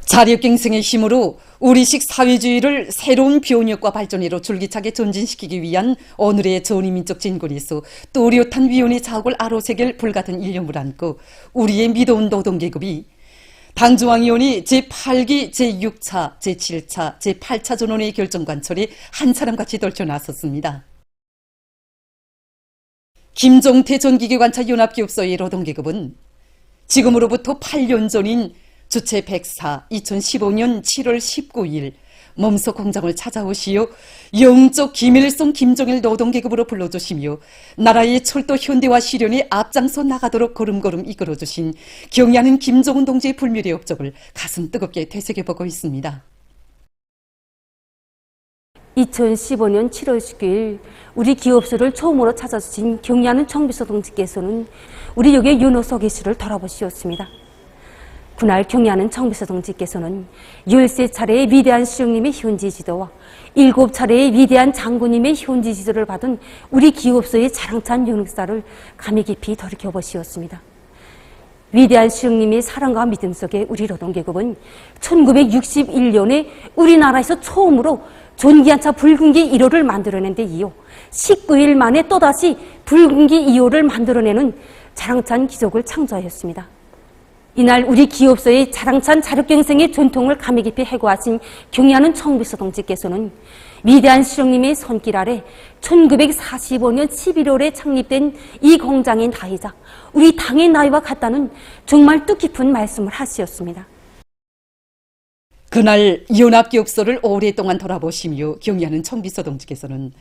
자력갱생의 힘으로 우리식 사회주의를 새로운 변혁과 발전으로 줄기차게 전진시키기 위한 오늘의 전위민족 진군에서 또렷한 위원의 자국을 아로새길 불같은 일념을 안고 우리의 미도운 노동계급이 당중앙위원회 제8기 제6차, 제7차, 제8차 전원의 결정관철에 한 사람같이 떨쳐 나섰습니다. 김종태 전기계관차 연합기업소의 노동계급은 지금으로부터 8년 전인 주체 104 2015년 7월 19일 몸소 공장을 찾아오시어 영적 김일성 김정일 노동계급으로 불러주시며 나라의 철도 현대화 실현에 앞장서 나가도록 걸음걸음 이끌어주신 경의하는 김정은 동지의 불멸의 업적을 가슴 뜨겁게 되새겨보고 있습니다. 2015년 7월 19일 우리 기업소를 처음으로 찾아주신 경의하는 청비서 동지께서는 우리 역의 윤호석 계시를 돌아보시었습니다. 그날 경의하는 청비서 동지께서는 13차례의 위대한 수령님의 현지 지도와 7차례의 위대한 장군님의 현지 지도를 받은 우리 기업소의 자랑찬 역사를 감히 깊이 돌이켜보시었습니다. 위대한 수령님의 사랑과 믿음 속에 우리 노동계급은 1961년에 우리나라에서 처음으로 전기한차 붉은기 1호를 만들어낸 데 이어 19일 만에 또다시 붉은기 2호를 만들어내는 자랑찬 기적을 창조하였습니다. 이날 우리 기업소의 자랑찬 자력갱생의 전통을 감히 깊이 해고하신 경의하는 청비서 동지께서는 위대한 수령님의 손길 아래 1945년 11월에 창립된 이 공장의 나이자 우리 당의 나이와 같다는 정말 뜻깊은 말씀을 하시었습니다. 그날 연합기업소를 오랫동안 돌아보시며 경의하는 청비서 동지께서는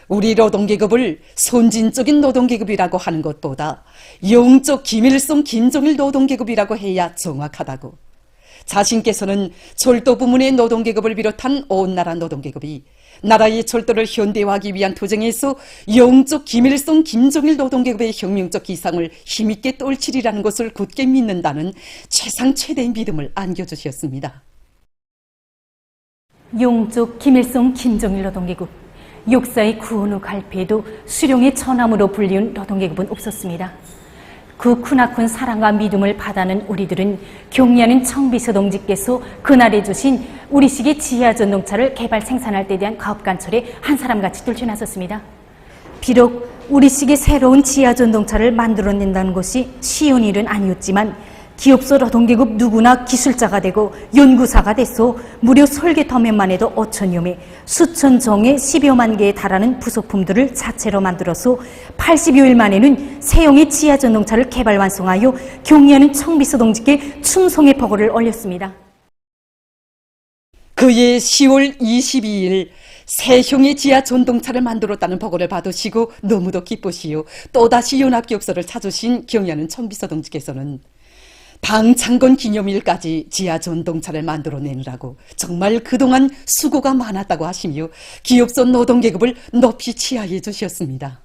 우리 노동계급을 선진적인 노동계급이라고 하는 것보다 영적 김일성 김정일 노동계급이라고 해야 정확하다고, 자신께서는 철도 부문의 노동계급을 비롯한 온 나라 노동계급이 나라의 철도를 현대화하기 위한 투쟁에서 영적 김일성 김정일 노동계급의 혁명적 기상을 힘있게 떨치리라는 것을 굳게 믿는다는 최상 최대의 믿음을 안겨주셨습니다. 영적 김일성 김정일 노동계급, 역사의 구원의 갈패에도 수령의 처남으로 불리운 노동계급은 없었습니다. 그 크나큰 사랑과 믿음을 받아는 우리들은 경의하는 청비서 동지께서 그날에 주신 우리식의 지하전동차를 개발 생산할 때 대한 가업관철에 한 사람같이 떨쳐나섰습니다. 비록 우리식의 새로운 지하전동차를 만들어낸다는 것이 쉬운 일은 아니었지만 기업소 노동계급 누구나 기술자가 되고 연구사가 돼서 무려 설계터면만 해도 5천여 매, 수천 종의 10여만 개에 달하는 부속품들을 자체로 만들어서 80여일 만에는 새용의 지하전동차를 개발 완성하여 경의하는 청비서 동지께 충성의 보고를 올렸습니다. 그해 10월 22일 새형의 지하전동차를 만들었다는 보고를 받으시고 너무도 기쁘시오 또다시 연합기업소를 찾으신 경의하는 청비서 동지께서는 당 창건 기념일까지 지하전동차를 만들어내느라고 정말 그동안 수고가 많았다고 하시며 기업소 노동계급을 높이 치하해 주셨습니다.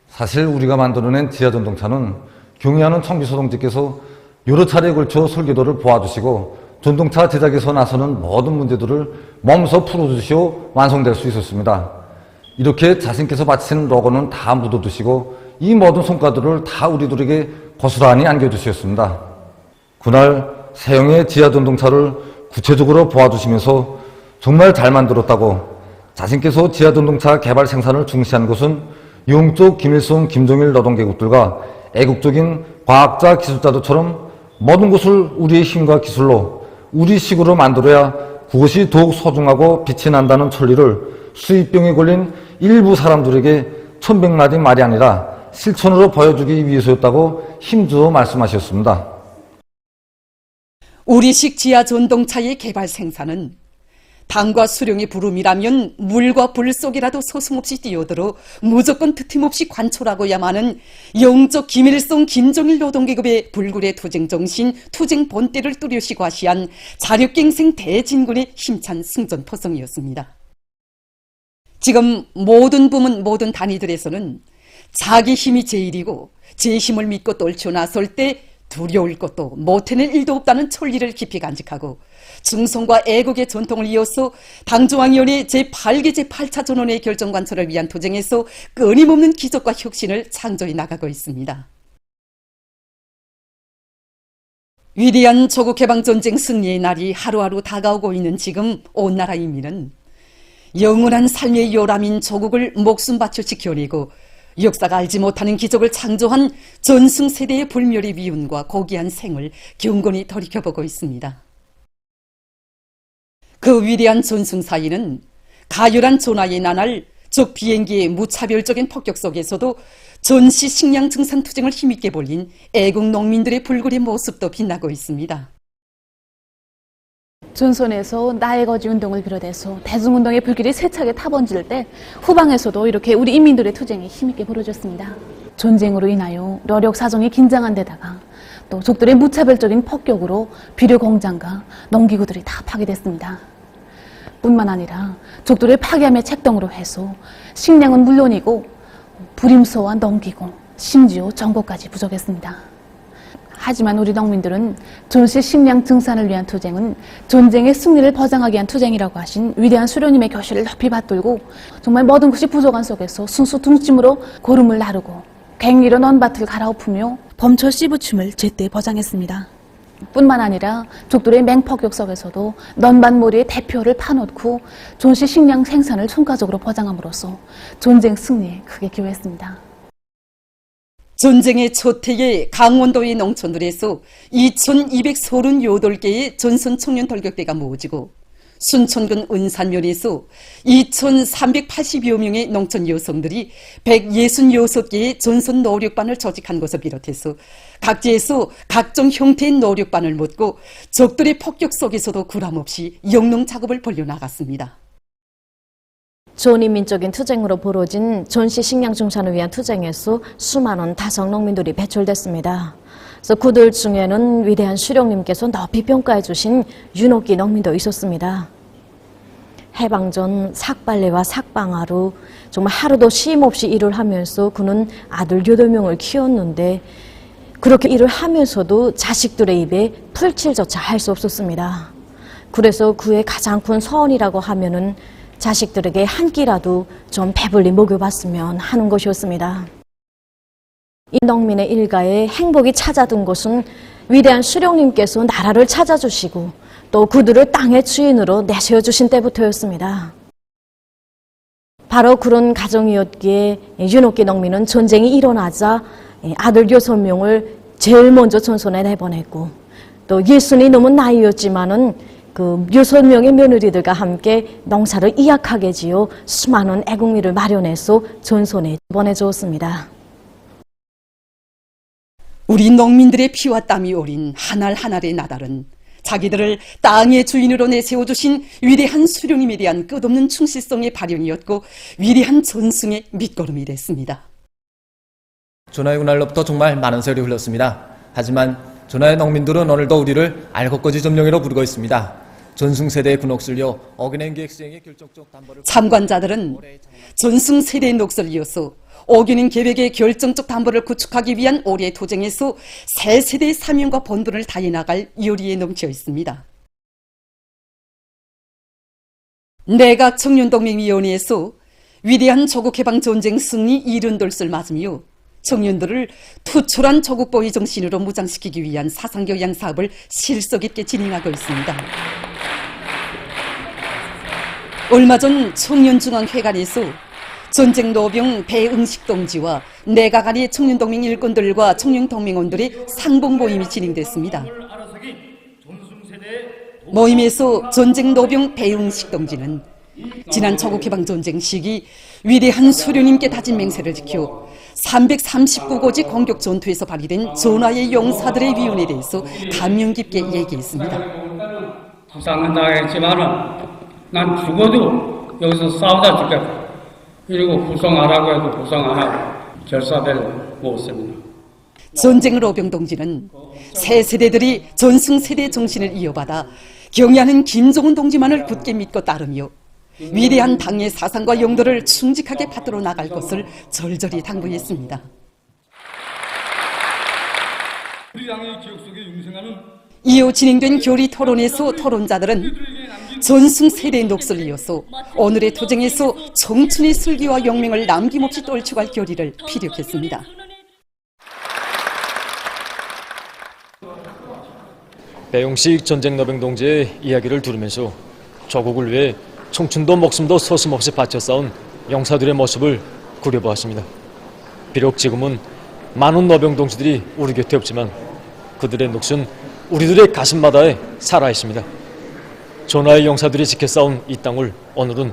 사실 우리가 만들어낸 지하전동차는 경의하는 청비서 동지께서 여러 차례에 걸쳐 설계도를 보아주시고 전동차 제작에서 나서는 모든 문제들을 몸소 풀어주시어 완성될 수 있었습니다. 이렇게 자신께서 바친 로고는 다 묻어두시고 이 모든 성과들을 다 우리들에게 고스란히 안겨주셨습니다. 그날 새형의 지하전동차를 구체적으로 보아주시면서 정말 잘 만들었다고, 자신께서 지하전동차 개발 생산을 중시한 것은 영적 김일성 김정일 노동계급들과 애국적인 과학자 기술자들처럼 모든 것을 우리의 힘과 기술로 우리식으로 만들어야 그것이 더욱 소중하고 빛이 난다는 천리를 수입병에 걸린 일부 사람들에게 천백마디 말이 아니라 실천으로 보여주기 위해서였다고 힘주어 말씀하셨습니다. 우리식 지하전동차의 개발 생산은 당과 수령의 부름이라면 물과 불 속이라도 서슴없이 뛰어들어 무조건 트팀없이 관철하고야만 하는 영적 김일성 김정일 노동계급의 불굴의 투쟁정신, 투쟁 본때를 뚜렷이 과시한 자력갱생 대진군의 힘찬 승전포성이었습니다. 지금 모든 부문, 모든 단위들에서는 자기 힘이 제일이고 제 힘을 믿고 떨쳐 나설 때 두려울 것도 못해낼 일도 없다는 천리를 깊이 간직하고 충성과 애국의 전통을 이어서 당중앙위원회 제8기 제8차 전원의 결정관철을 위한 투쟁에서 끊임없는 기적과 혁신을 창조해 나가고 있습니다. 위대한 조국해방전쟁 승리의 날이 하루하루 다가오고 있는 지금 온 나라 인민은 영원한 삶의 요람인 조국을 목숨 바쳐 지켜내고 역사가 알지 못하는 기적을 창조한 전승세대의 불멸의 위훈과 고귀한 생을 경건히 돌이켜보고 있습니다. 그 위대한 전승사인은 가열한 전하의 나날 적 비행기의 무차별적인 폭격 속에서도 전시 식량 증산 투쟁을 힘있게 벌린 애국 농민들의 불굴의 모습도 빛나고 있습니다. 전선에서 나의 거지 운동을 비롯해서 대중운동의 불길이 세차게 타번질 때 후방에서도 이렇게 우리 인민들의 투쟁이 힘있게 벌어졌습니다. 전쟁으로 인하여 노력 사정이 긴장한 데다가 또 적들의 무차별적인 폭격으로 비료 공장과 농기구들이 다 파괴됐습니다. 뿐만 아니라 적들을 파괴함의 책동으로 해서 식량은 물론이고 부림소와 농기구, 심지어 정보까지 부족했습니다. 하지만 우리 농민들은 전시 식량 증산을 위한 투쟁은 전쟁의 승리를 보장하기 위한 투쟁이라고 하신 위대한 수령님의 교시를 높이 받들고 정말 모든 것이 부족한 속에서 순수 둥찜으로 고름을 나르고 갱리로 논밭을 갈아엎으며 범철 씨부침을 제때 보장했습니다. 뿐만 아니라 적들의 맹폭격 속에서도 논밭몰이의 대표를 파놓고 전시 식량 생산을 총괄적으로 보장함으로써 전쟁 승리에 크게 기여했습니다. 전쟁의 첫 해에 강원도의 농촌들에서 2238개의 전선 청년 돌격대가 모아지고 순천군 은산면에서 2380여 명의 농촌 여성들이 166개의 전선 노력반을 조직한 것을 비롯해서 각지에서 각종 형태의 노력반을 모으고 적들의 폭격 속에서도 구람없이 영농 작업을 벌여나갔습니다. 전인민적인 투쟁으로 벌어진 전시 식량 증산을 위한 투쟁에서 수많은 다성 농민들이 배출됐습니다. 그래서 그들 중에는 위대한 수령님께서 높이 평가해 주신 윤옥기 농민도 있었습니다. 해방 전 삭발레와 삭방아로 정말 하루도 쉼 없이 일을 하면서 그는 아들 8명을 키웠는데 그렇게 일을 하면서도 자식들의 입에 풀칠조차 할 수 없었습니다. 그래서 그의 가장 큰 소원이라고 하면은 자식들에게 한 끼라도 좀 배불리 먹여봤으면 하는 것이었습니다. 이 농민의 일가에 행복이 찾아든 것은 위대한 수령님께서 나라를 찾아주시고 또 그들을 땅의 주인으로 내세워주신 때부터였습니다. 바로 그런 가정이었기에 윤옥기 농민은 전쟁이 일어나자 아들 6명을 제일 먼저 전선에 내보냈고 또 60이 넘은 나이였지만은 그 6명의 며느리들과 함께 농사를 이악하게 지어 수많은 애국미를 마련해서 전선에 보내주었습니다. 우리 농민들의 피와 땀이 어린 한 알 한 알의 나달은 자기들을 땅의 주인으로 내세워주신 위대한 수령님에 대한 끝없는 충실성의 발현이었고 위대한 전승의 밑거름이 됐습니다. 전하의 그날로부터 정말 많은 세월이 흘렀습니다. 하지만 전하의 농민들은 오늘도 우리를 알곡거지 점령이로 부르고 있습니다. 전승세대의 군옥슬려 어겨낸 계획수행의 결정적 담보를 참관자들은 전승세대의 녹슬 이어서 어기는 계획의 결정적 담보를 구축하기 위한 올해의 투쟁에서 새 세대의 사명과 본분을 다해 나갈 열의에 넘쳐 있습니다. 내각 청년동맹위원회에서 위대한 조국해방전쟁 승리 이른돌을 맞으며 청년들을 투철한 조국보위 정신으로 무장시키기 위한 사상교양 사업을 실속 있게 진행하고 있습니다. 얼마 전 청년중앙회관에서 전쟁 노병 배응식 동지와 내각 안의 청년동맹 일꾼들과 청년동맹원들의 상봉 모임이 진행됐습니다. 모임에서 전쟁 노병 배응식 동지는 지난 조국해방전쟁 시기 위대한 수령님께 다진 맹세를 지켜 339고지 공격 전투에서 발휘된 전하의 용사들의 위훈에 대해서 감명 깊게 얘기했습니다. 부상한다 했지만은 난 죽어도 여기서 싸우다 죽겠다. 이러고 부상하라고 해도 부상 안 하고 결사대로 모았습니다. 전쟁 로병 동지는 새 세대들이 전승세대 정신을 이어받아 경애하는 김정은 동지만을 굳게 믿고 따르며 위대한 당의 사상과 용도를 충직하게 받들어 나갈 것을 절절히 당부했습니다. 우리 당의 기억 속에 융생하는 이후 진행된 교리 토론에서 토론자들은 전승세대의 녹슬 이어서 오늘의 투쟁에서 청춘의 슬기와 용맹을 남김없이 떨쳐갈 결의를 피력했습니다. 배용식 전쟁노병 동지의 이야기를 들으면서 조국을 위해 청춘도 목숨도 서슴없이 바쳐 싸운 영사들의 모습을 그려보았습니다. 비록 지금은 많은 노병 동지들이 우리 곁에 없지만 그들의 몫은 우리들의 가슴마다에 살아있습니다. 전하의 영사들이 지켜 싸운 이 땅을 오늘은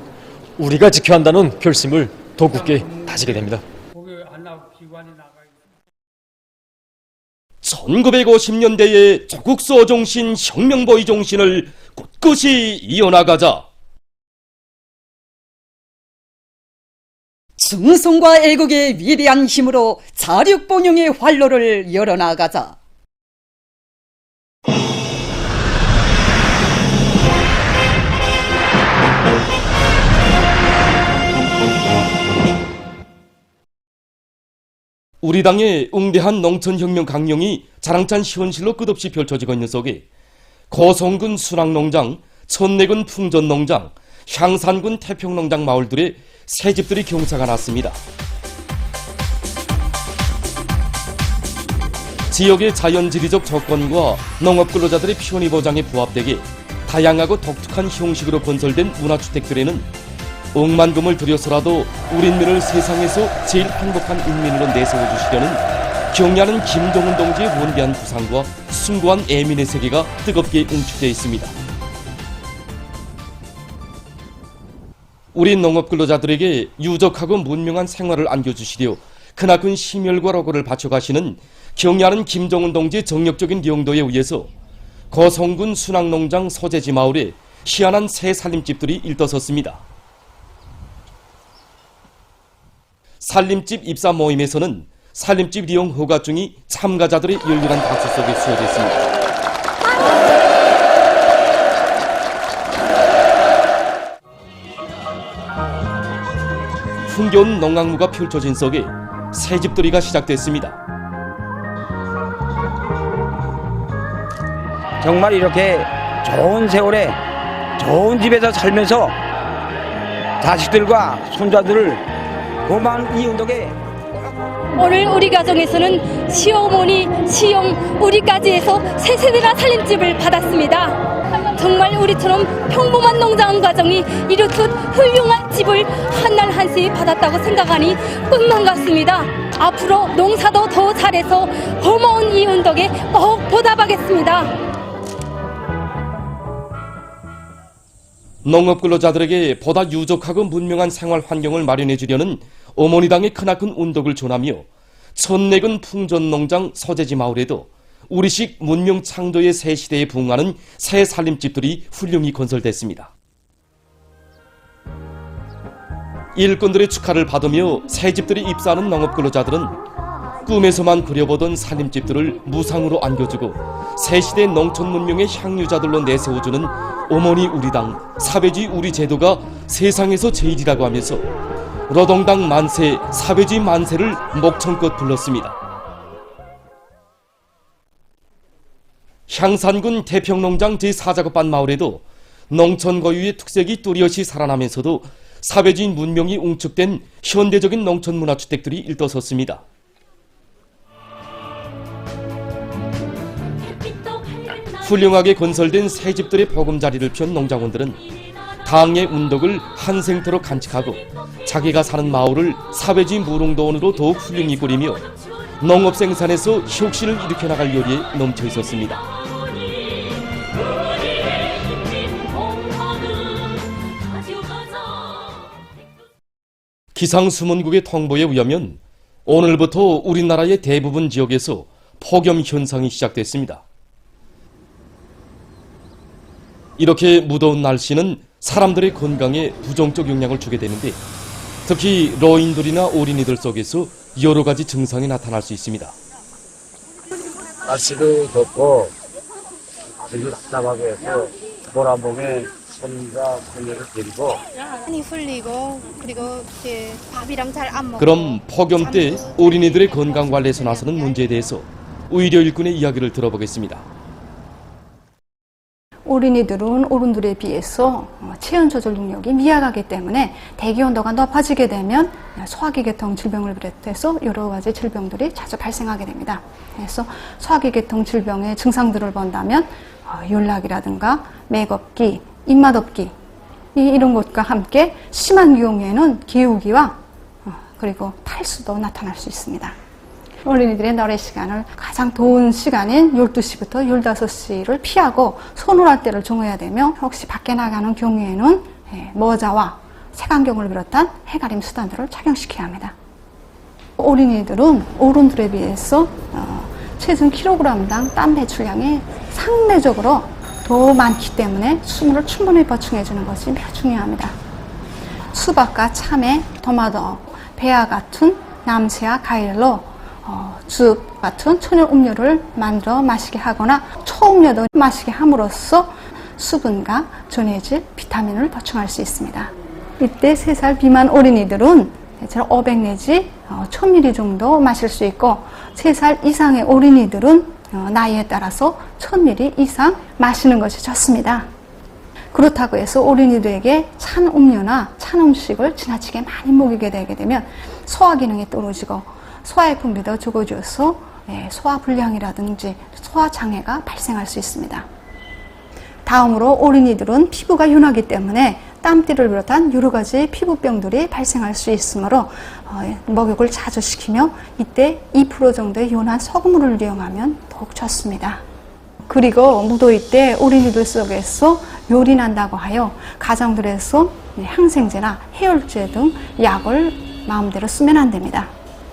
우리가 지켜야 한다는 결심을 더 굳게 다지게 됩니다. 1950년대의 조국서 정신, 혁명보위 정신을 꿋꿋이 이어나가자. 충성과 애국의 위대한 힘으로 자력봉용의 활로를 열어나가자. 우리 당의 응대한 농촌혁명 강령이 자랑찬 현실로 끝없이 펼쳐지고 있는 속에 고성군 순학농장, 천내군 풍전농장, 향산군 태평농장 마을들의 새집들이 경사가 났습니다. 지역의 자연지리적 조건과 농업근로자들의 편의 보장에 부합되게 다양하고 독특한 형식으로 건설된 문화주택들에는 억만금을 들여서라도 우리민을 세상에서 제일 행복한 인민으로 내세워주시려는 경야는 김정은 동지의 원대한 구상과 숭고한 애민의 세계가 뜨겁게 응축되어 있습니다. 우리 농업근로자들에게 유적하고 문명한 생활을 안겨주시려 크나큰 심혈과 로고를 바쳐가시는 경야는 김정은 동지의 정력적인 용도에 의해서 고성군 순학농장 소재지 마을에 희한한 새 살림집들이 일떠섰습니다. 살림집 입사 모임에서는 살림집 이용 허가증이 참가자들의 열렬한 박수 속에 수여됐습니다. 흥겨운 농악무가 펼쳐진 속에 새집들이가 시작됐습니다. 정말 이렇게 좋은 세월에 좋은 집에서 살면서 자식들과 손자들을 고마운 이 운동에 오늘 우리 가정에서는 시어머니, 시형, 우리까지 해서 세 세대나 살림집을 받았습니다. 정말 우리처럼 평범한 농장 과정이 이렇듯 훌륭한 집을 한날 한시에 받았다고 생각하니 꿈만 같습니다. 앞으로 농사도 더 잘해서 고마운 이 운동에 꼭 보답하겠습니다. 농업근로자들에게 보다 유족하고 문명한 생활 환경을 마련해 주려는 어머니당의 크나큰 운동을 전하며 천내군 풍전농장 소재지 마을에도 우리식 문명 창조의 새 시대에 부응하는 새 살림집들이 훌륭히 건설됐습니다. 일꾼들의 축하를 받으며 새 집들이 입사하는 농업근로자들은 꿈에서만 그려보던 살림집들을 무상으로 안겨주고 새시대 농촌 문명의 향유자들로 내세워주는 어머니 우리당, 사배지 우리 제도가 세상에서 제일이라고 하면서 노동당 만세, 사배지 만세를 목청껏 불렀습니다. 향산군 태평농장 제4작업반 마을에도 농촌 고유의 특색이 뚜렷이 살아나면서도 사배지 문명이 웅축된 현대적인 농촌 문화주택들이 일떠섰습니다. 훌륭하게 건설된 새 집들의 보금자리를 편 농장원들은 당의 운덕을 한 생토록 간직하고 자기가 사는 마을을 사배지 무릉도원으로 더욱 훌륭히 꾸리며 농업 생산에서 혁신을 일으켜 나갈 요리에 넘쳐 있었습니다. 기상수문국의 통보에 의하면 오늘부터 우리나라의 대부분 지역에서 폭염 현상이 시작됐습니다. 이렇게 무더운 날씨는 사람들의 건강에 부정적 영향을 주게 되는데 특히 노인들이나 어린이들 속에서 여러 가지 증상이 나타날 수 있습니다. 날씨도 덥고 아주 답답하게 해서 모란봉에 손과 손녀를 데리고 많이 풀리고 그리고 밥이랑 잘 안 먹고. 그럼 폭염 때 어린이들의 건강 관리에서 나서는 문제에 대해서 의료 일꾼의 이야기를 들어보겠습니다. 어린이들은 어른들에 비해서 체온 조절 능력이 미약하기 때문에 대기 온도가 높아지게 되면 소화기계통 질병을 비롯해서 여러 가지 질병들이 자주 발생하게 됩니다. 그래서 소화기계통 질병의 증상들을 본다면 열락이라든가 맥없기, 입맛없기 이런 것과 함께 심한 경우에는 기우기와 그리고 탈수도 나타날 수 있습니다. 어린이들의 나래 시간을 가장 더운 시간인 12시부터 15시를 피하고 서늘할 때를 정해야 되며 혹시 밖에 나가는 경우에는 모자와 색안경을 비롯한 해가림 수단들을 착용시켜야 합니다. 어린이들은 어른들에 비해서 체중 킬로그램당 땀 배출량이 상대적으로 더 많기 때문에 수분을 충분히 보충해주는 것이 매우 중요합니다. 수박과 참외, 토마토, 배아 같은 남새와 과일로 즙 같은 천연 음료를 만들어 마시게 하거나 초음료도 마시게 함으로써 수분과 전해질, 비타민을 보충할 수 있습니다. 이때 3살 미만 어린이들은 500 내지 1000ml 정도 마실 수 있고 3살 이상의 어린이들은 나이에 따라서 1000ml 이상 마시는 것이 좋습니다. 그렇다고 해서 어린이들에게 찬 음료나 찬 음식을 지나치게 많이 먹이게 되게 되면 소화 기능이 떨어지고 소화의 분비도 적어져서 소화불량이라든지 소화장애가 발생할 수 있습니다. 다음으로 어린이들은 피부가 연하기 때문에 땀띠를 비롯한 여러 가지 피부병들이 발생할 수 있으므로 목욕을 자주 시키며 이때 2% 정도의 연한 소금물을 이용하면 더욱 좋습니다. 그리고 무더위 때 어린이들 속에서 열이 난다고 하여 가정들에서 항생제나 해열제 등 약을 마음대로 쓰면 안 됩니다.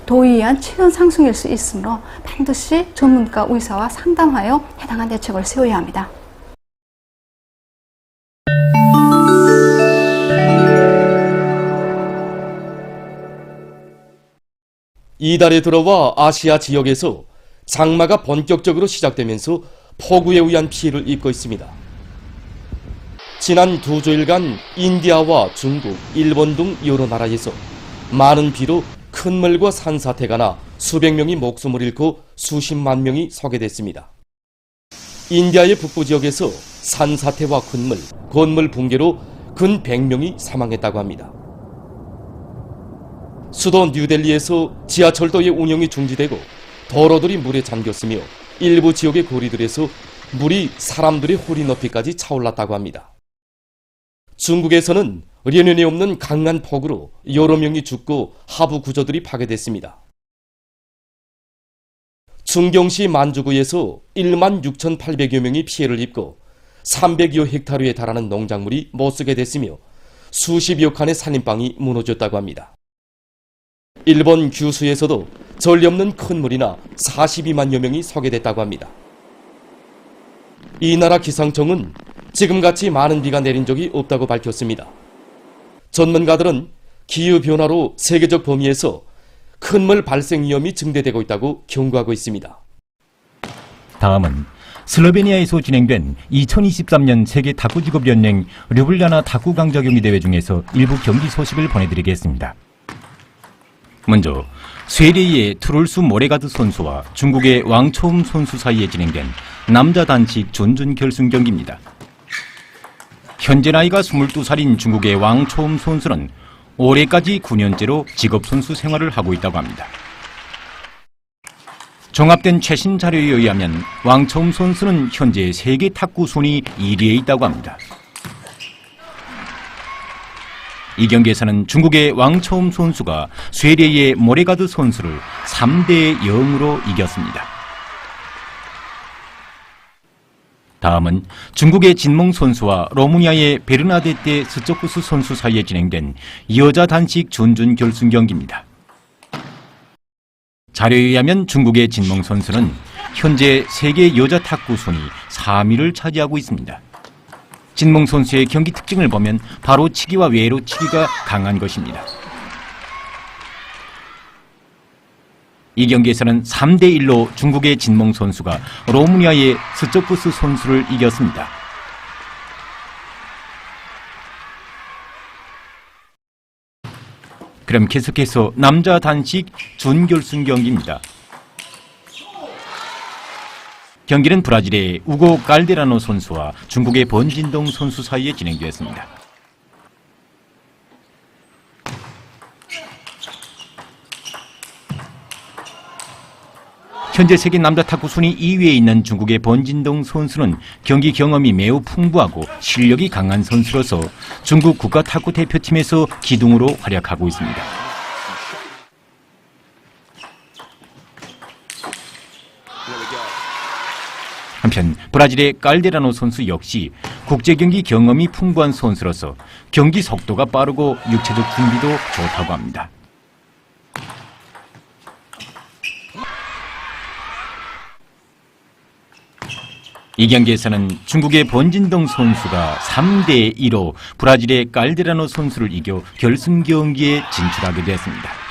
더위한 체온 상승일 수 있으므로 반드시 전문가 의사와 상담하여 해당한 대책을 세워야 합니다. 이달에 들어와 아시아 지역에서 장마가 본격적으로 시작되면서 폭우에 의한 피해를 입고 있습니다. 지난 2주일간 인디아와 중국, 일본 등 여러 나라에서 많은 비로 큰 물과 산사태가 나 수백 명이 목숨을 잃고 수십만 명이 소개됐습니다. 인디아의 북부 지역에서 산사태와 큰 물, 건물 붕괴로 근 100명이 사망했다고 합니다. 수도 뉴델리에서 지하철도의 운영이 중지되고 도로들이 물에 잠겼으며 일부 지역의 거리들에서 물이 사람들의 허리 높이까지 차올랐다고 합니다. 중국에서는 연연이 없는 강한 폭우로 여러 명이 죽고 하부 구조들이 파괴됐습니다. 충경시 만주구에서 1만 6,800여 명이 피해를 입고 300여 헥타르에 달하는 농작물이 못쓰게 됐으며 수십여 칸의 산림방이 무너졌다고 합니다. 일본 규슈에서도 전례 없는 큰 물이나 42만여 명이 소개됐다고 합니다. 이 나라 기상청은 지금같이 많은 비가 내린 적이 없다고 밝혔습니다. 전문가들은 기후변화로 세계적 범위에서 큰 물 발생 위험이 증대되고 있다고 경고하고 있습니다. 다음은 슬로베니아에서 진행된 2023년 세계 탁구직업연맹 류블리아나 탁구 강자 경기 대회 중에서 일부 경기 소식을 보내드리겠습니다. 먼저 스웨덴의 트롤수 모레가드 선수와 중국의 왕초음 선수 사이에 진행된 남자 단식 준준 결승 경기입니다. 현재 나이가 22살인 중국의 왕초음 선수는 올해까지 9년째로 직업선수 생활을 하고 있다고 합니다. 종합된 최신 자료에 의하면 왕초음 선수는 현재 세계 탁구 순위 1위에 있다고 합니다. 이 경기에서는 중국의 왕초음 선수가 스웨덴의 모레가드 선수를 3대 0으로 이겼습니다. 다음은 중국의 진몽 선수와 로마니아의 베르나데테 스초쿠스 선수 사이에 진행된 여자 단식 준준 결승 경기입니다. 자료에 의하면 중국의 진몽 선수는 현재 세계 여자 탁구 순위 3위를 차지하고 있습니다. 진몽 선수의 경기 특징을 보면 바로 치기와 외로 치기가 강한 것입니다. 이 경기에서는 3대1로 중국의 진몽 선수가 로마니아의 스초쿠스 선수를 이겼습니다. 그럼 계속해서 남자 단식 준결승 경기입니다. 경기는 브라질의 우고 갈데라노 선수와 중국의 번진동 선수 사이에 진행되었습니다. 현재 세계 남자 탁구 순위 2위에 있는 중국의 번진동 선수는 경기 경험이 매우 풍부하고 실력이 강한 선수로서 중국 국가 탁구 대표팀에서 기둥으로 활약하고 있습니다. 한편 브라질의 깔데라노 선수 역시 국제경기 경험이 풍부한 선수로서 경기 속도가 빠르고 육체적 준비도 좋다고 합니다. 이 경기에서는 중국의 번진동 선수가 3대2로 브라질의 깔데라노 선수를 이겨 결승 경기에 진출하게 됐습니다.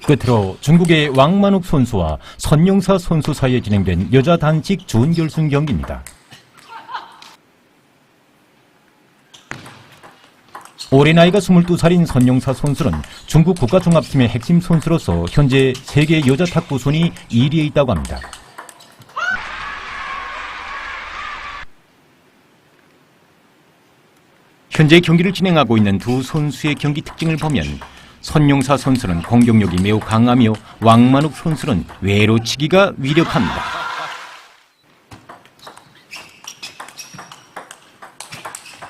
끝으로 중국의 왕만욱 선수와 선용사 선수 사이에 진행된 여자 단식 준결승 경기입니다. 올해 나이가 22살인 선용사 선수는 중국 국가종합팀의 핵심 선수로서 현재 세계 여자 탁구 순위 1위에 있다고 합니다. 현재 경기를 진행하고 있는 두 선수의 경기 특징을 보면 선용사 선수는 공격력이 매우 강하며 왕만욱 선수는 외로치기가 위력합니다.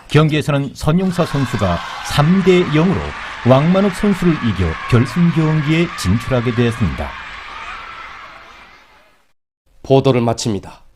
경기에서는 선용사 선수가 3대0으로 왕만욱 선수를 이겨 결승 경기에 진출하게 되었습니다. 보도를 마칩니다.